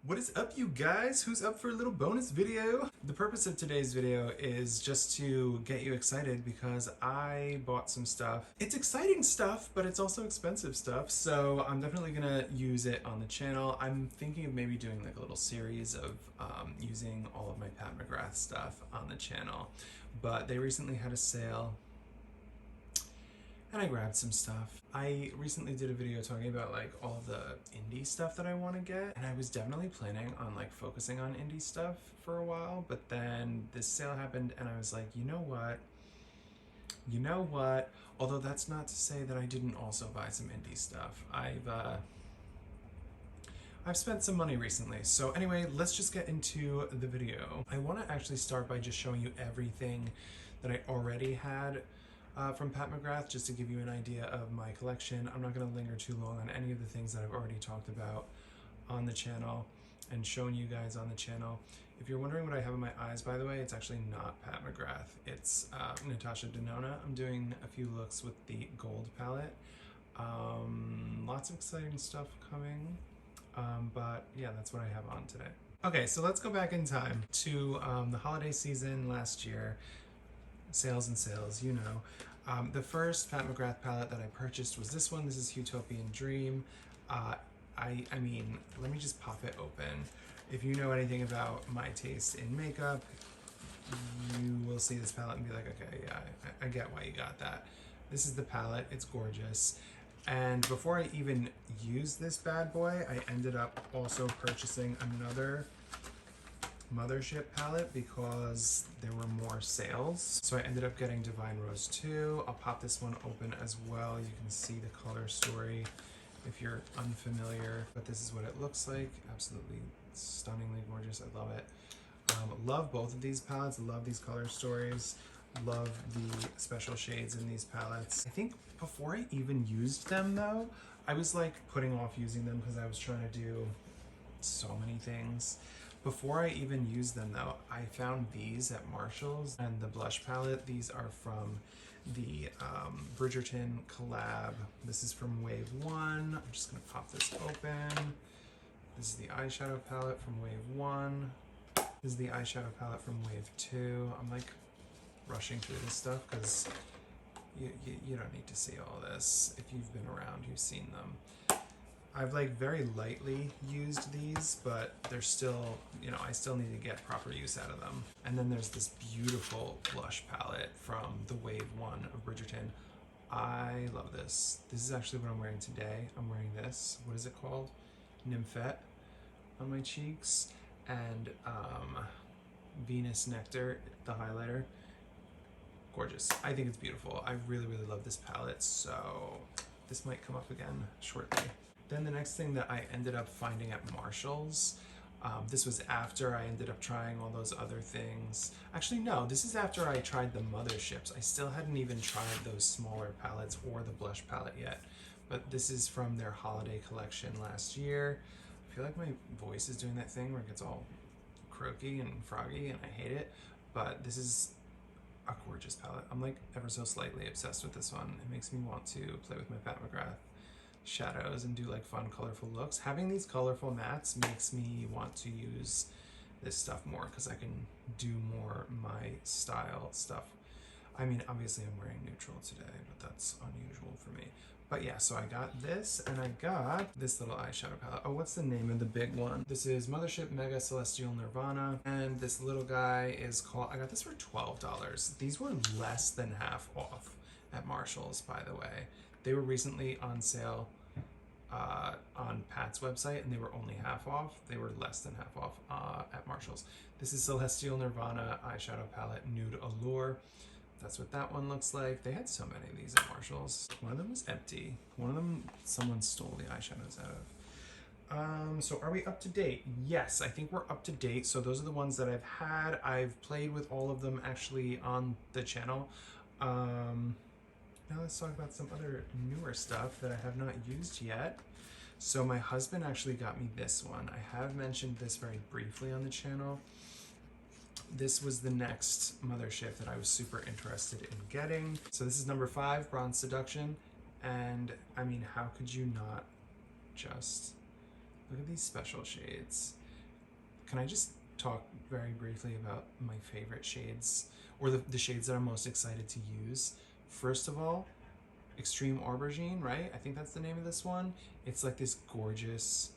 What is up, you guys? Who's up for a little bonus video? The purpose of today's video is just to get you excited because I bought some stuff. It's exciting stuff, but it's also expensive stuff, so I'm definitely gonna use it on the channel. I'm thinking of maybe doing like a little series of using all of my Pat McGrath stuff on the channel, but they recently had a sale and I grabbed some stuff. I recently did a video talking about like all the indie stuff that I want to get, and I was definitely planning on like focusing on indie stuff for a while, but then this sale happened and I was like, you know what? You know what? Although that's not to say that I didn't also buy some indie stuff. I've spent some money recently. So anyway, let's just get into the video. I want to actually start by just showing you everything that I already had from Pat McGrath, just to give you an idea of my collection. I'm not going to linger too long on any of the things that I've already talked about on the channel and shown you guys on the channel. If you're wondering what I have in my eyes, by the way, it's actually not Pat McGrath. It's Natasha Denona. I'm doing a few looks with the gold palette. Lots of exciting stuff coming. But yeah, that's what I have on today. Okay, so let's go back in time to the holiday season last year. Sales and sales, you know. The first Pat McGrath palette that I purchased was this one. This is Utopian Dream. I mean, let me just pop it open. If you know anything about my taste in makeup, you will see this palette and be like, okay, yeah, I get why you got that. This is the palette. It's gorgeous. And before I even used this bad boy, I ended up also purchasing another Mothership palette because there were more sales. So I ended up getting Divine Rose 2. I'll pop this one open as well. You can see the color story if you're unfamiliar, but this is what it looks like. Absolutely stunningly gorgeous. I love it. Love both of these palettes. Love these color stories. Love the special shades in these palettes. I think before I even used them though, I was like putting off using them because I was trying to do so many things. Before I even used them though, I found these at Marshall's, and the blush palette. These are from the Bridgerton collab. This is from Wave 1. I'm just gonna pop this open. This is the eyeshadow palette from Wave 1. This is the eyeshadow palette from Wave 2. I'm like rushing through this stuff because you don't need to see all this. If you've been around, you've seen them. I've like very lightly used these, but they're still, you know, I still need to get proper use out of them. And then there's this beautiful blush palette from the Wave 1 of Bridgerton. I love this. This is actually what I'm wearing today. I'm wearing this. What is it called? Nymphette on my cheeks. And Venus Nectar, the highlighter. Gorgeous. I think it's beautiful. I really, really love this palette, so this might come up again shortly. Then the next thing that I ended up finding at Marshall's, this was after I ended up trying all those other things. Actually, no, this is after I tried the Motherships. I still hadn't even tried those smaller palettes or the blush palette yet, but this is from their holiday collection last year. I feel like my voice is doing that thing where it gets all croaky and froggy and I hate it, but this is a gorgeous palette. I'm like ever so slightly obsessed with this one. It makes me want to play with my Pat McGrath shadows and do like fun colorful looks. Having these colorful mattes makes me want to use this stuff more because I can do more my style stuff. I mean, obviously I'm wearing neutral today, but that's unusual for me. But yeah, so I got this and I got this little eyeshadow palette. Oh, what's the name of the big one? This is Mothership Mega Celestial Nirvana. And this little guy is called, I got this for $12. These were less than half off at Marshall's, by the way. They were recently on sale on Pat's website and they were only half off. They were less than half off at Marshall's. This is Celestial Nirvana eyeshadow palette Nude Allure. That's what that one looks like. They had so many of these at Marshall's. One of them was empty. One of them, someone stole the eyeshadows out of. So are we up to date? Yes, I think we're up to date. So those are the ones that I've had. I've played with all of them actually on the channel. Now let's talk about some other newer stuff that I have not used yet. So my husband actually got me this one. I have mentioned this very briefly on the channel. This was the next Mothership that I was super interested in getting. So this is number 5, Bronze Seduction. And I mean, how could you not just look at these special shades? can I just talk very briefly about my favorite shades, or the shades that I'm most excited to use? First of all, Extreme Aubergine, right? I think that's the name of this one. It's like this gorgeous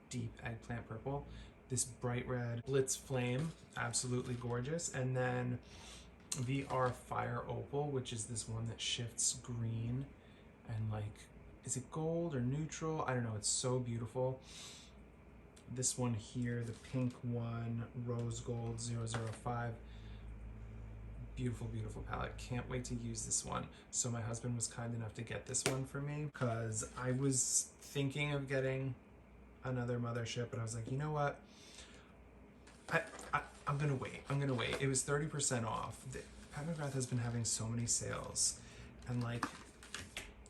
deep eggplant purple. This bright red Blitz Flame, absolutely gorgeous. And then VR Fire Opal, which is this one that shifts green and like, is it gold or neutral? I don't know, it's so beautiful. This one here, the pink one, Rose Gold 005. Beautiful, beautiful palette. Can't wait to use this one. So my husband was kind enough to get this one for me because I was thinking of getting another Mothership, but I was like, you know what? I'm gonna wait. I'm gonna wait. It was 30% off. Pat McGrath has been having so many sales, and like,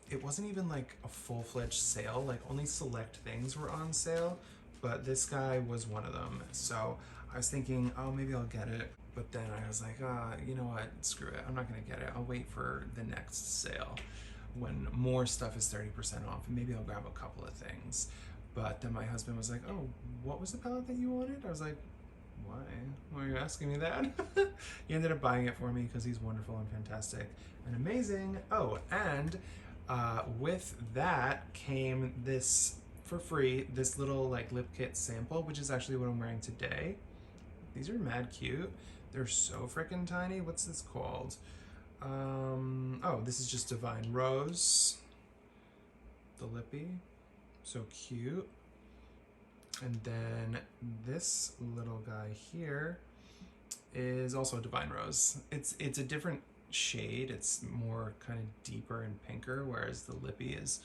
it wasn't even like a full-fledged sale. Like, only select things were on sale, but this guy was one of them. So I was thinking, oh, maybe I'll get it. But then I was like, you know what? Screw it. I'm not gonna get it. I'll wait for the next sale when more stuff is 30% off, and maybe I'll grab a couple of things. But then my husband was like, oh, what was the palette that you wanted? I was like, why? Why are you asking me that? He ended up buying it for me because he's wonderful and fantastic and amazing. Oh, and with that came this, for free, this little like lip kit sample, which is actually what I'm wearing today. These are mad cute. They're so freaking tiny. What's this called? Oh, this is just Divine Rose. The lippy. So cute. And then this little guy here is also Divine Rose. It's a different shade. It's more kind of deeper and pinker, whereas the lippy is,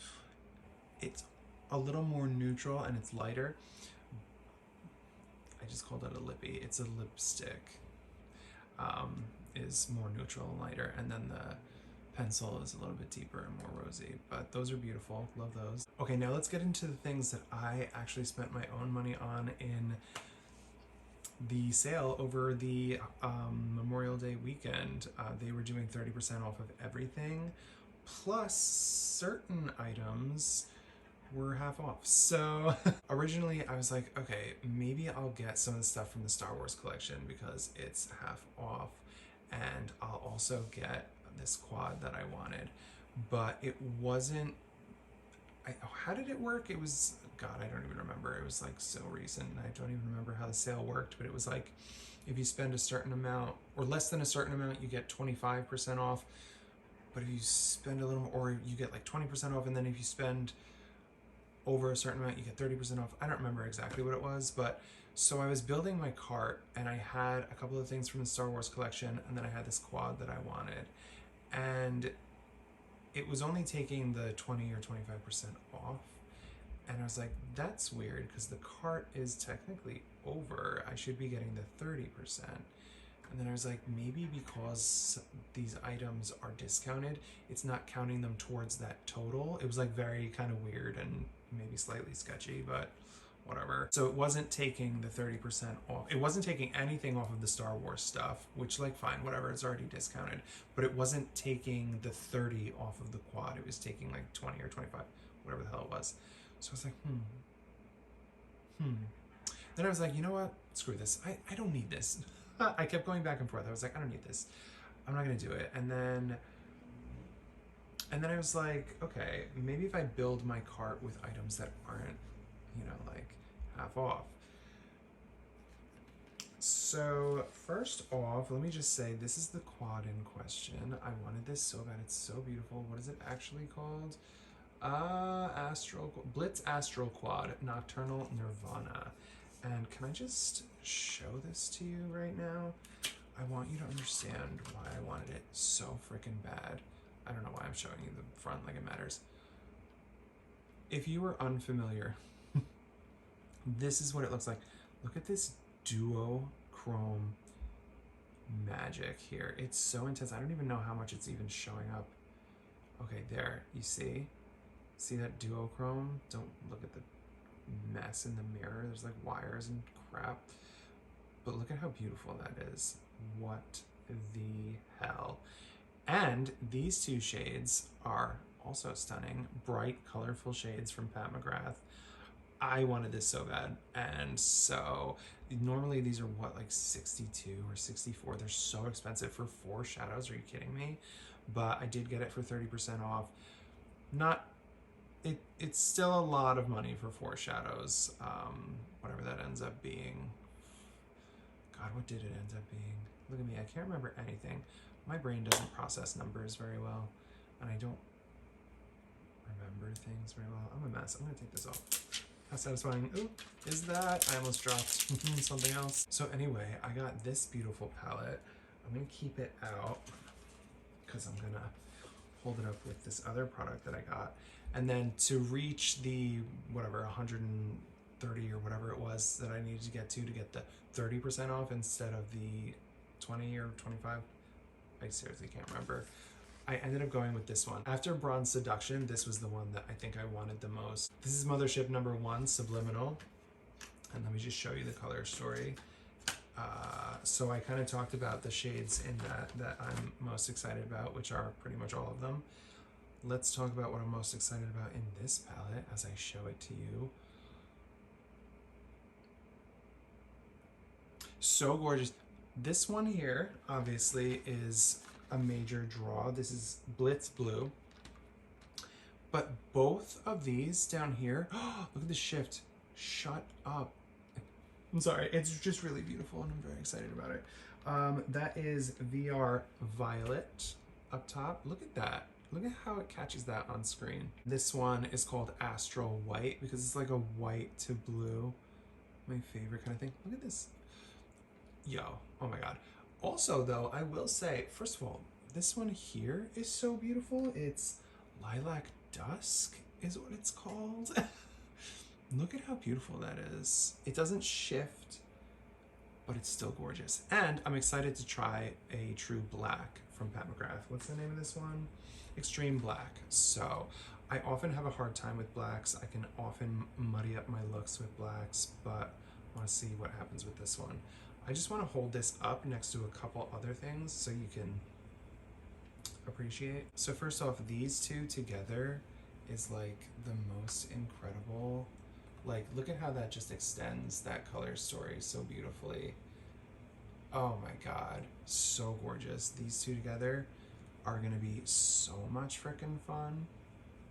it's a little more neutral and it's lighter. I just called it a lippy. It's a lipstick. Is more neutral and lighter, and then the pencil is a little bit deeper and more rosy, but those are beautiful. Love those. Okay, now let's get into the things that I actually spent my own money on in the sale over the Memorial Day weekend. They were doing 30% off of everything, plus certain items were half off. So originally I was like, okay, maybe I'll get some of the stuff from the Star Wars collection because it's half off, and I'll also get this quad that I wanted, but it wasn't, how did it work? It was, God, I don't even remember. It was like so recent, and I don't even remember how the sale worked, but it was like, if you spend a certain amount or less than a certain amount, you get 25% off, but if you spend a little more, or you get like 20% off, and then if you spend over a certain amount, you get 30% off. I don't remember exactly what it was, but so I was building my cart, and I had a couple of things from the Star Wars collection, and then I had this quad that I wanted, and it was only taking the 20 or 25% off, and I was like, that's weird because the cart is technically over. I should be getting the 30%. And then I was like, maybe because these items are discounted, it's not counting them towards that total. It was like very kind of weird and maybe slightly sketchy, but whatever. So it wasn't taking the 30% off. It wasn't taking anything off of the Star Wars stuff, which like fine, whatever, it's already discounted. But it wasn't taking the 30 off of the quad. It was taking like 20 or 25, whatever the hell it was. So I was like, Then I was like, you know what? Screw this. I don't need this. I kept going back and forth. I was like, I don't need this. I'm not gonna do it. And then I was like, okay, maybe if I build my cart with items that aren't, you know, like half off. So first off, let me just say, this is the quad in question. I wanted this so bad. It's so beautiful. What is it actually called? Blitz Astral Quad Nocturnal Nirvana. And can I just show this to you right now? I want you to understand why I wanted it so freaking bad. I don't know why I'm showing you the front like it matters. If you are unfamiliar, this is what it looks like. Look at this duochrome magic here. It's so intense. I don't even know how much it's even showing up. Okay, there, you see? See that duochrome? Don't look at the mess in the mirror. There's like wires and crap. But look at how beautiful that is. What the hell? And these two shades are also stunning. Bright, colorful shades from Pat McGrath. I wanted this so bad. And so Normally these are what, like 62 or 64. They're so expensive for 4 shadows. Are you kidding me? But I did get it for 30% off. Not, it's still a lot of money for 4 shadows. Whatever that ends up being. God, what did it end up being? Look at me, I can't remember anything. My brain doesn't process numbers very well, and I don't remember things very well. I'm a mess. I'm gonna take this off. How satisfying ooh, is that? I almost dropped something else. So anyway, I got this beautiful palette. I'm gonna keep it out because I'm gonna hold it up with this other product that I got. And then to reach the, whatever, 130 or whatever it was that I needed to get the 30% off instead of the 20 or 25, I seriously can't remember. I ended up going with this one. After Bronze Seduction, this was the one that I think I wanted the most. This is Mothership number 1, Subliminal. And let me just show you the color story. So I kind of talked about the shades in that I'm most excited about, which are pretty much all of them. Let's talk about what I'm most excited about in this palette as I show it to you. So gorgeous. This one here, obviously, is a major draw. This is Blitz Blue. But both of these down here, look at the shift. Shut up. I'm sorry, it's just really beautiful and I'm very excited about it. That is VR Violet up top. Look at that. Look at how it catches that on screen. This one is called Astral White because it's like a white to blue. My favorite kind of thing. Look at this. Yo, oh my God. Also though, I will say, first of all, this one here is so beautiful. It's Lilac Dusk is what it's called. Look at how beautiful that is. It doesn't shift, but it's still gorgeous. And I'm excited to try a true black from Pat McGrath. What's the name of this one? Extreme Black. So I often have a hard time with blacks. I can often muddy up my looks with blacks, but I want to see what happens with this one. I just want to hold this up next to a couple other things so you can appreciate. So first off, these two together is like the most incredible. Like, look at how that just extends that color story so beautifully. Oh my God, so gorgeous. These two together are gonna be so much freaking fun.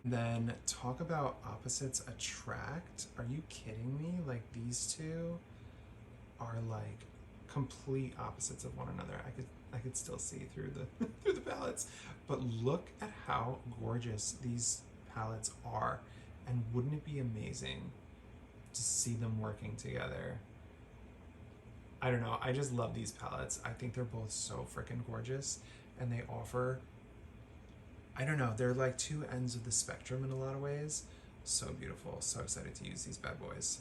Then talk about opposites attract. Are you kidding me? Like, these two are like complete opposites of one another. I could still see through the through the palettes, but look at how gorgeous these palettes are, and wouldn't it be amazing to see them working together? I don't know, I just love these palettes. I think they're both so freaking gorgeous, and they offer, I don't know, they're like two ends of the spectrum in a lot of ways. So beautiful, so excited to use these bad boys.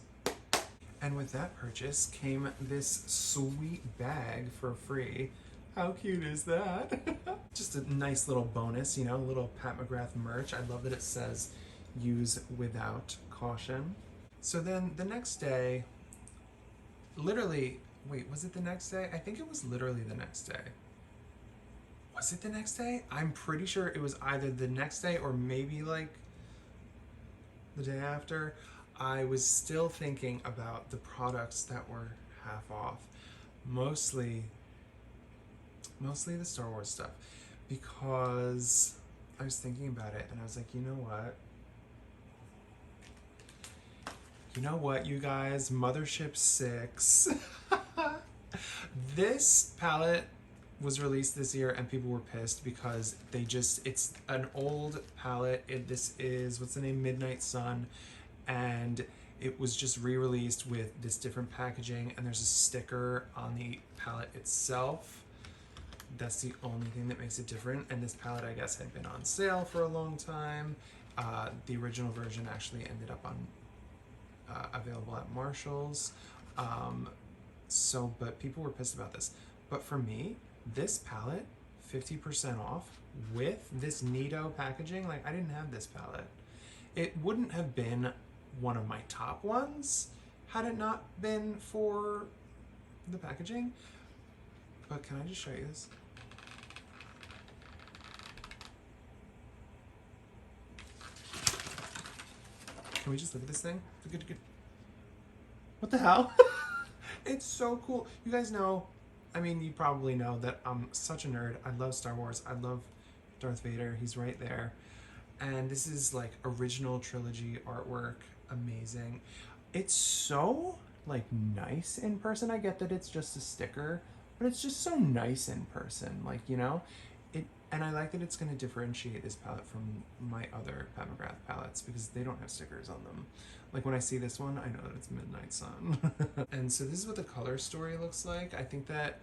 And with that purchase came this sweet bag for free. How cute is that? Just a nice little bonus, you know, little Pat McGrath merch. I love that it says use without caution. So then the next day, literally, wait, was it the next day? I think it was literally the next day. Was it the next day? I'm pretty sure it was either the next day or maybe like the day after. I was still thinking about the products that were half off. Mostly the Star Wars stuff, because I was thinking about it and I was like, you know what? You know what, you guys? Mothership 6. This palette was released this year and people were pissed because it's an old palette. This is, what's the name? Midnight Sun. And it was just re-released with this different packaging, and there's a sticker on the palette itself. That's the only thing that makes it different. And this palette, I guess, had been on sale for a long time. The original version actually ended up on available at Marshall's. But people were pissed about this. But for me, this palette, 50% off with this Neato packaging, like, I didn't have this palette. It wouldn't have been one of my top ones had it not been for the packaging. But can I just show you this? Can we just look at this thing? Good. What the hell? It's so cool. You guys know, I mean, you probably know that I'm such a nerd. I love Star Wars. I love Darth Vader. He's right there. And this is like original trilogy artwork. Amazing. It's so like nice in person. I get that it's just a sticker, but it's just so nice in person. Like, you know, it, and I like that it's going to differentiate this palette from my other Pat McGrath palettes because they don't have stickers on them. Like when I see this one, I know that it's Midnight Sun. And so this is what the color story looks like. I think that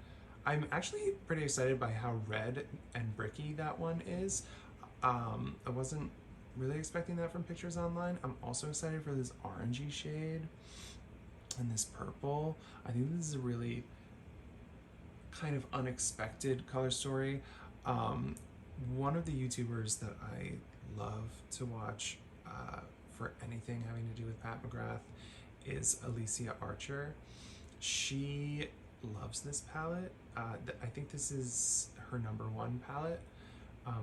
I'm actually pretty excited by how red and bricky that one is. I wasn't really expecting that from pictures online. I'm also excited for this orangey shade and this purple. I think this is a really kind of unexpected color story. One of the YouTubers that I love to watch for anything having to do with Pat McGrath is Alicia Archer. She loves this palette. I think this is her #1 palette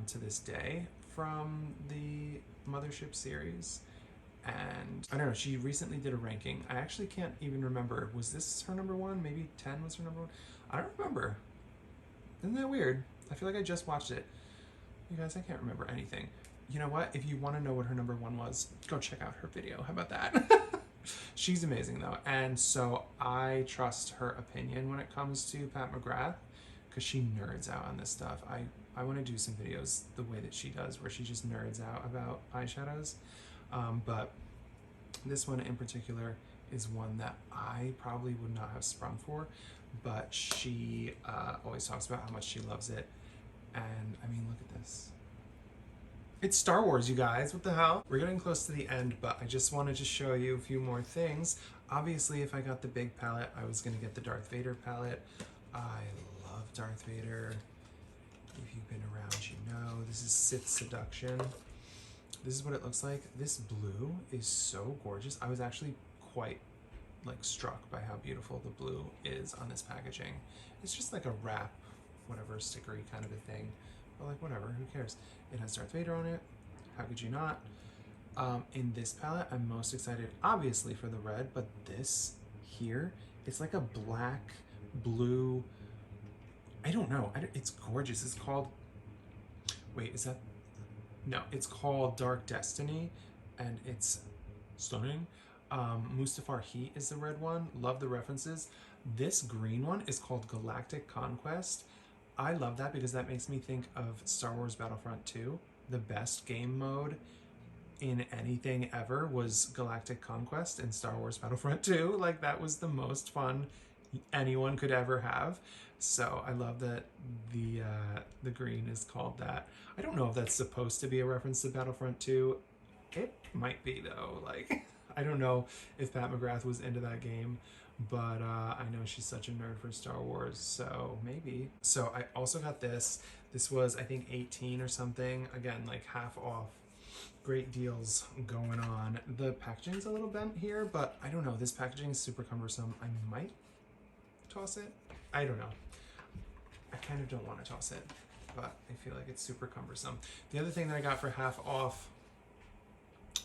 to this day from the Mothership series. And I don't know, she recently did a ranking. I actually can't even remember. Was this her #1? Maybe 10 was her #1? I don't remember. Isn't that weird? I feel like I just watched it. You guys, I can't remember anything. You know what? If you want to know what her #1 was, go check out her video. How about that? She's amazing though. And so I trust her opinion when it comes to Pat McGrath because she nerds out on this stuff. I want to do some videos the way that she does where she just nerds out about eyeshadows. But this one in particular is one that I probably would not have sprung for, but she always talks about how much she loves it. And I mean, look at this. It's Star Wars, you guys. What the hell? We're getting close to the end, but I just wanted to show you a few more things. Obviously, if I got the big palette, I was going to get the Darth Vader palette. I love Darth Vader. If you've been around, you know. This is Sith Seduction. This is what it looks like. This blue is so gorgeous. I was actually quite like struck by how beautiful the blue is on this packaging. It's just like a wrap, whatever, stickery kind of a thing. But like whatever, who cares? It has Darth Vader on it. How could you not? In this palette, I'm most excited, obviously, for the red, but this here, it's like a black, blue, I don't know. It's gorgeous. It's called, wait, is that, no, it's called Dark Destiny, and it's stunning. Mustafar Heat is the red one. Love the references. This green one is called Galactic Conquest. I love that because that makes me think of Star Wars Battlefront 2. The best game mode in anything ever was Galactic Conquest in Star Wars Battlefront 2. Like, that was the most fun anyone could ever have. So I love that the green is called that. I don't know if that's supposed to be a reference to Battlefront 2. It might be though. Like, I don't know if Pat McGrath was into that game, but I know she's such a nerd for Star Wars, so maybe. So I also got this. This was, I think, 18 or something. Again, like half off. Great deals going on. The packaging's a little bent here, but I don't know. This packaging is super cumbersome. I might toss it. I don't know. I kind of don't want to toss it, but I feel like it's super cumbersome. The other thing that I got for half off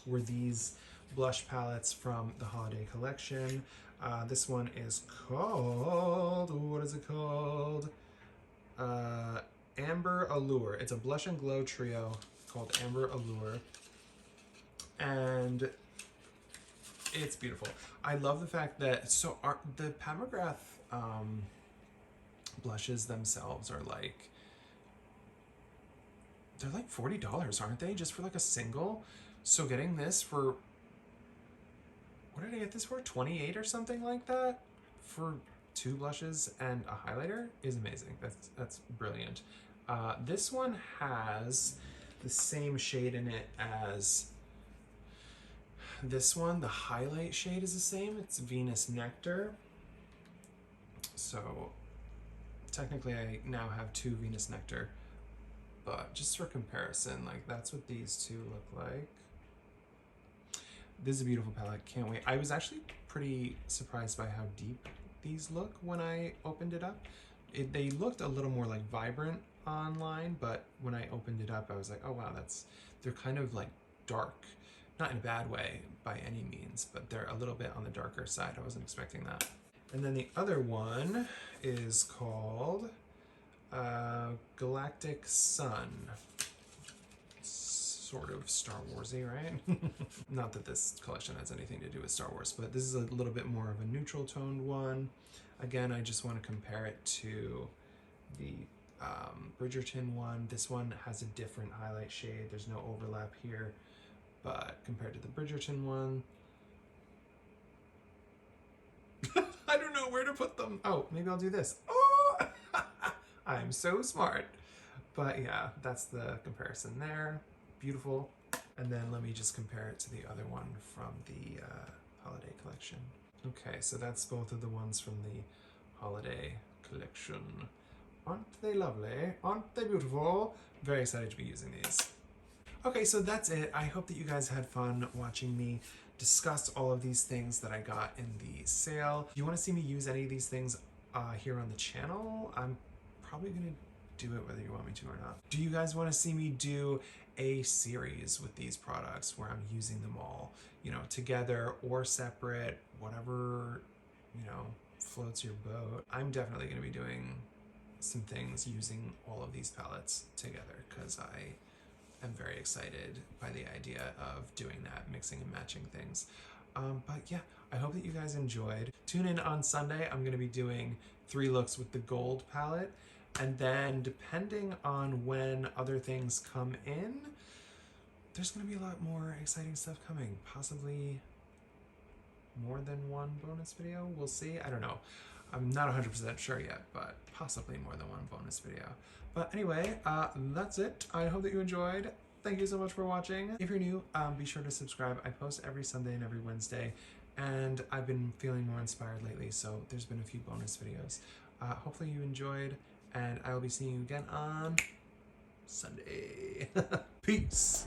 were these blush palettes from the holiday collection. This one is called, what is it called? Amber Allure. It's a blush and glow trio called Amber Allure. And it's beautiful. I love the fact that, so the Pat McGrath blushes themselves are like, they're like $40, aren't they? Just for like a single. So getting this for, what did I get this for? 28 or something like that for 2 blushes and a highlighter is amazing. That's brilliant. This one has the same shade in it as this one. The highlight shade is the same. It's Venus Nectar. So technically I now have 2 Venus Nectar, but just for comparison, like that's what these two look like. This is a beautiful palette, can't wait. I was actually pretty surprised by how deep these look when I opened it up. They looked a little more like vibrant online, but when I opened it up, I was like, oh wow, they're kind of like dark. Not in a bad way by any means, but they're a little bit on the darker side. I wasn't expecting that. And then the other one is called Galactic Sun. Sort of Star Warsy, right? Not that this collection has anything to do with Star Wars, but this is a little bit more of a neutral toned one. Again, I just want to compare it to the Bridgerton one. This one has a different highlight shade. There's no overlap here, but compared to the Bridgerton one, I don't know where to put them. Oh, maybe I'll do this. Oh, I'm so smart. But yeah, that's the comparison there. Beautiful. And then let me just compare it to the other one from the holiday collection. Okay, so that's both of the ones from the holiday collection. Aren't they lovely? Aren't they beautiful? Very excited to be using these. Okay, so that's it. I hope that you guys had fun watching me discuss all of these things that I got in the sale. If you want to see me use any of these things here on the channel, I'm probably going to do it whether you want me to or not. Do you guys want to see me do a series with these products where I'm using them all, you know, together or separate, whatever, you know, floats your boat? I'm definitely going to be doing some things using all of these palettes together because I am very excited by the idea of doing that, mixing and matching things. But yeah, I hope that you guys enjoyed. Tune in on Sunday. I'm going to be doing 3 looks with the gold palette. And then depending on when other things come in, there's going to be a lot more exciting stuff coming. Possibly more than one bonus video. We'll see. I don't know. I'm not 100% sure yet, but possibly more than one bonus video. But anyway, that's it. I hope that you enjoyed. Thank you so much for watching. If you're new, be sure to subscribe. I post every Sunday and every Wednesday, and I've been feeling more inspired lately, so there's been a few bonus videos. Hopefully you enjoyed, and I will be seeing you again on Sunday. Peace.